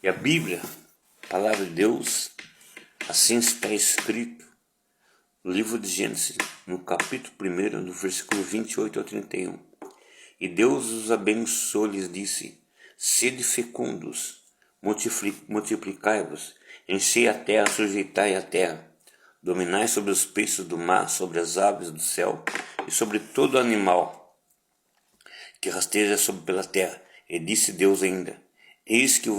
E a Bíblia, a palavra de Deus, assim está escrito no livro de Gênesis, no capítulo 1, no versículo 28 ao 31. E Deus os abençoou e lhes disse: sede fecundos, multiplicai-vos, enchei a terra, sujeitai a terra, dominai sobre os peixes do mar, sobre as aves do céu e sobre todo animal que rasteja sobre pela terra. E disse Deus ainda: eis que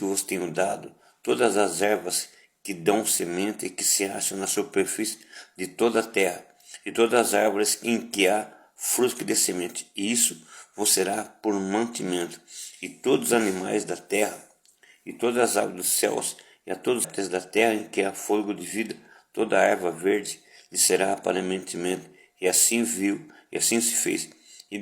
vos tenho dado todas as ervas que dão semente e que se acham na superfície de toda a terra, e todas as árvores em que há fruto que dê semente, e isso vos será por mantimento. E todos os animais da terra, e todas as aves dos céus, e a todos os da terra em que há fôlego de vida, toda a erva verde lhe será para mantimento. E assim viu, e assim se fez. E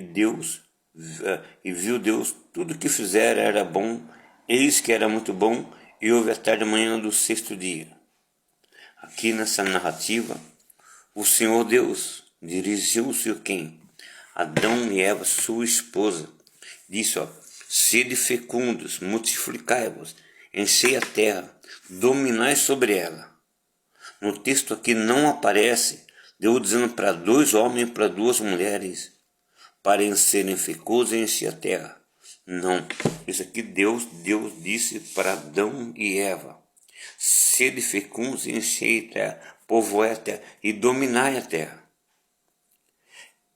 viu Deus tudo o que fizera era bom, eis que era muito bom, e houve a tarde e manhã do sexto dia. Aqui nessa narrativa, o Senhor Deus dirigiu-se a quem? Adão e Eva, sua esposa. Disse: sede fecundos, multiplicai-vos, enchei a terra, dominai sobre ela. No texto aqui não aparece Deus dizendo para dois homens e para duas mulheres para serem fecundos e encher a terra. Não, isso aqui Deus disse para Adão e Eva: sede fecundos e enchei a terra, povoai a terra e dominai a terra.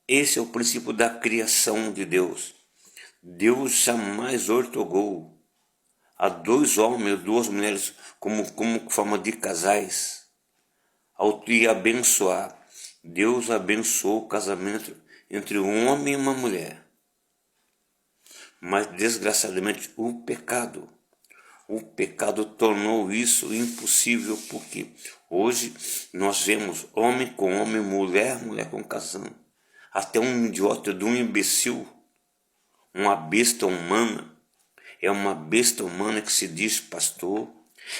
Esse é o princípio da criação de Deus. Deus jamais ortogou a dois homens ou duas mulheres como forma de casais. Ao te abençoar, Deus abençoou o casamento entre um homem e uma mulher. Mas desgraçadamente o pecado tornou isso impossível, porque hoje nós vemos homem com homem, mulher com casando. Até um idiota de um imbecil, uma besta humana, é uma besta humana que se diz pastor,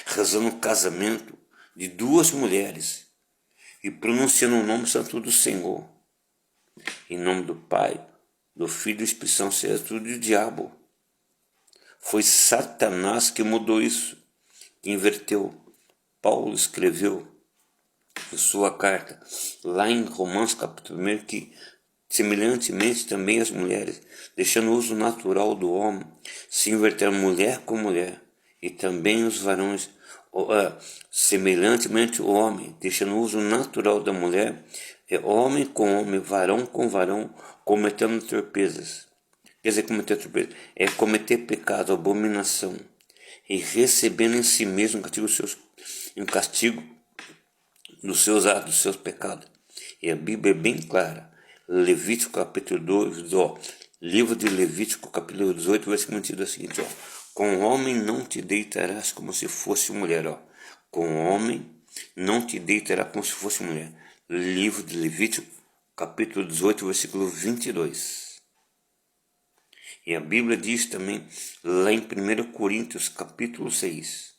rezando o casamento de duas mulheres e pronunciando o nome santo do Senhor. Em nome do Pai, do Filho e do Espírito Santo, seja tudo do diabo. Foi Satanás que mudou isso, que inverteu. Paulo escreveu em sua carta, lá em Romanos capítulo 1, que semelhantemente também as mulheres, deixando o uso natural do homem, se inverteram mulher com mulher, e também os varões, semelhantemente o homem, deixando o uso natural da mulher, é homem com homem, varão com varão, cometendo torpezas. Quer dizer, cometer torpeza é cometer pecado, abominação, e recebendo em si mesmo um castigo dos seus atos, dos seus pecados. E a Bíblia é bem clara. Levítico capítulo 2, livro de Levítico capítulo 18, versículo 22 é o seguinte: com homem não te deitarás como se fosse mulher. Com homem não te deitarás como se fosse mulher. Livro de Levítico capítulo 18, versículo 22. E a Bíblia diz também, lá em 1 Coríntios capítulo 6,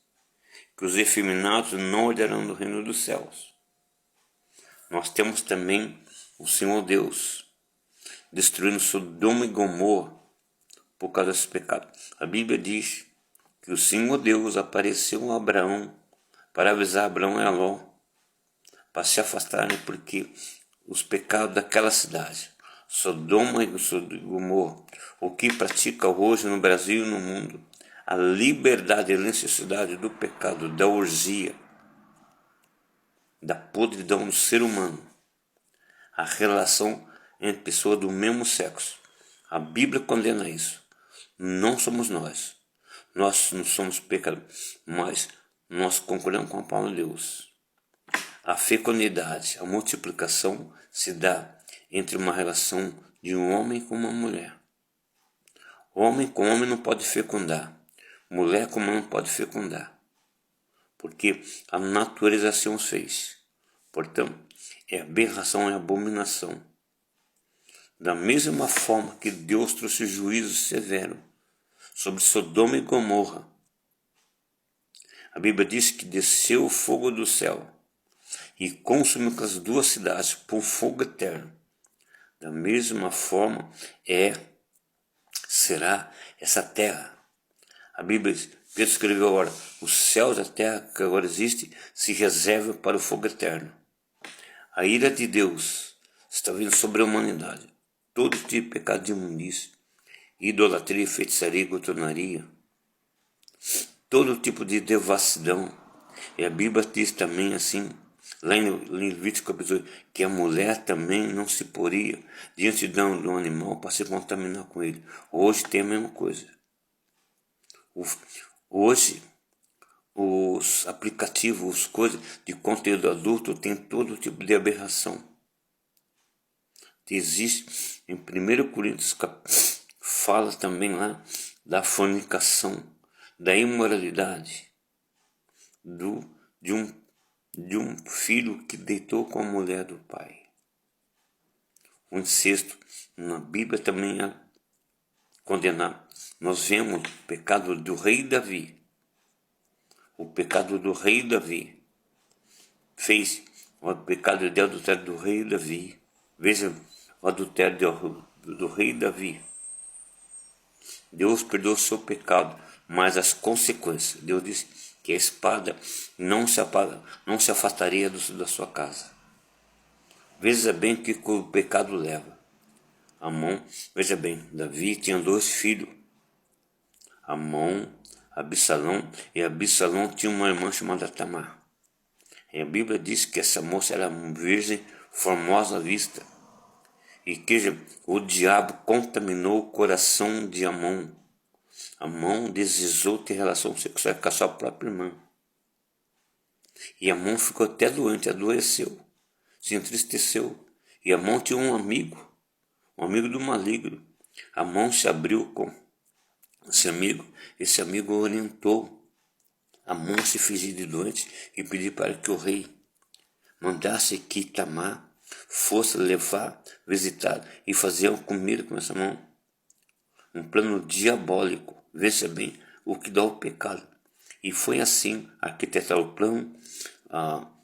que os efeminados não herdarão do reino dos céus. Nós temos também o Senhor Deus destruindo Sodoma e Gomorra por causa desse pecado. A Bíblia diz que o Senhor Deus apareceu a Abraão para avisar Abraão e Ló para se afastarem, porque os pecados daquela cidade, Sodoma e Gomorra, o que pratica hoje no Brasil e no mundo, a liberdade e a necessidade do pecado, da orgia, da podridão do ser humano, a relação entre pessoas do mesmo sexo. A Bíblia condena isso. Não somos nós. Nós não somos pecadores, mas nós concordamos com a palavra de Deus. A fecundidade, a multiplicação se dá entre uma relação de um homem com uma mulher. Homem com homem não pode fecundar. Mulher com mulher não pode fecundar. Porque a natureza assim os fez. Portanto, é aberração, é abominação. Da mesma forma que Deus trouxe juízo severo sobre Sodoma e Gomorra, a Bíblia diz que desceu o fogo do céu e consumiu as duas cidades por fogo eterno. Da mesma forma será essa terra. A Bíblia diz, Pedro escreveu agora, os céus e a terra que agora existe se reservam para o fogo eterno. A ira de Deus está vindo sobre a humanidade. Todo tipo de pecado de imundícia, idolatria, feitiçaria, glutonaria, todo tipo de devassidão. E a Bíblia diz também assim, lá em Levítico capítulo 8, que a mulher também não se poria diante de um animal para se contaminar com ele. Hoje tem a mesma coisa. Hoje os aplicativos, as coisas de conteúdo adulto tem todo tipo de aberração. Existe em 1 Coríntios fala também lá da fornicação, da imoralidade, de um filho que deitou com a mulher do pai. O incesto na Bíblia também é condenado. Nós vemos o pecado do rei Davi. O pecado do rei Davi fez o pecado de adultério do rei Davi. Veja o adultério do rei Davi. Deus perdoou o seu pecado, mas as consequências. Deus disse que a espada não se afastaria da sua casa. Veja bem que o pecado leva. Amon, veja bem, Davi tinha 2 filhos. Amon, Absalão, e Absalão tinha uma irmã chamada Tamar. E a Bíblia diz que essa moça era uma virgem formosa à vista. E que o diabo contaminou o coração de Amon. Amon desejou ter relação sexual com a sua própria irmã. E Amon ficou até doente, adoeceu, se entristeceu. E Amon tinha um amigo do maligno. Amon se abriu com esse amigo orientou Amon se fingir de doente e pediu para que o rei mandasse que Tamar fosse levar, visitar e fazer uma comida com essa mão. Um plano diabólico, veja bem o que dá o pecado. E foi assim arquitetado o plano.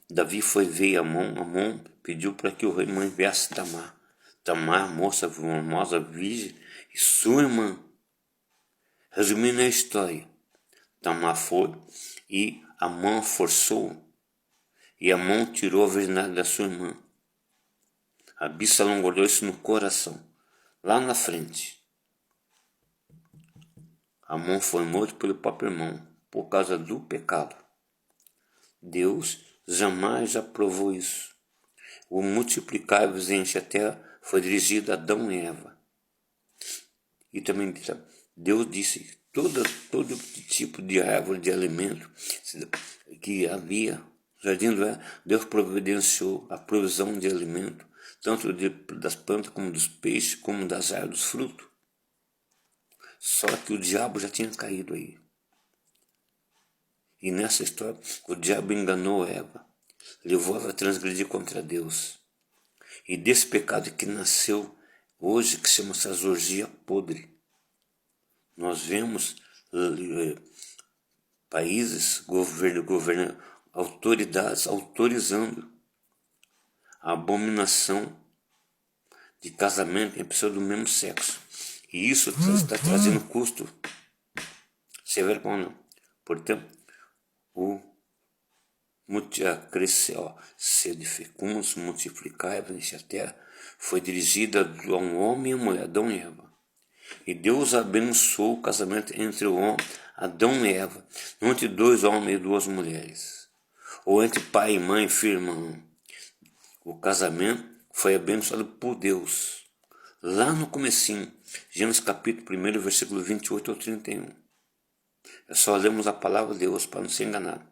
Davi foi ver Amon pediu para que o rei enviasse Tamar. Tamar, moça formosa, virgem, e sua irmã. Resumindo a história, Tamar foi e Amon forçou, e Amon tirou a virgindade da sua irmã. Absalão guardou isso no coração. Lá na frente, Amon foi morto pelo próprio irmão, por causa do pecado. Deus jamais aprovou isso. O multiplicar-vos enche a terra foi dirigido a Adão e Eva. E também Deus disse que todo tipo de árvore de alimento que havia no jardim do Éden, Deus providenciou a provisão de alimento, tanto das plantas como dos peixes, como das árvores, dos frutos. Só que o diabo já tinha caído aí. E nessa história, o diabo enganou Eva, levou Eva a transgredir contra Deus. E desse pecado que nasceu hoje, que se chama essa orgia podre, nós vemos países, governo, autoridades autorizando a abominação de casamento em pessoas do mesmo sexo. E isso está trazendo custo severo para não. Portanto, sede fecundos, multiplicai, enche a terra, foi dirigida a um homem e uma mulher, Adão e Eva. E Deus abençoou o casamento entre o homem, Adão e Eva, não entre 2 homens e 2 mulheres, ou entre pai e mãe, filho e irmão. O casamento foi abençoado por Deus. Lá no comecinho, Gênesis capítulo 1, versículo 28 ao 31. É só lermos a palavra de Deus para não ser enganado.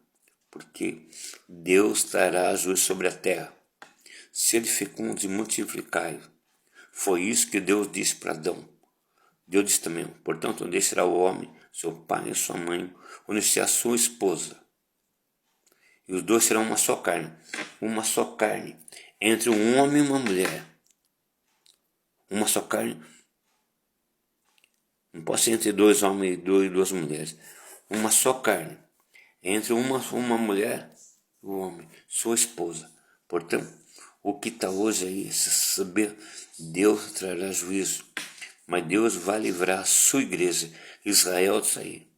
Porque Deus trará juízo sobre a terra. Sede fecundos e multiplicai. Foi isso que Deus disse para Adão. Deus disse também, portanto, deixará o homem, seu pai e sua mãe, unir-se a sua esposa. E os 2 serão uma só carne. Uma só carne. Entre um homem e uma mulher. Uma só carne. Não pode ser entre 2 homens e 2 mulheres. Uma só carne. Entre uma mulher e o homem, sua esposa. Portanto, o que está hoje aí, se saber, Deus trará juízo. Mas Deus vai livrar a sua igreja, Israel, disso aí.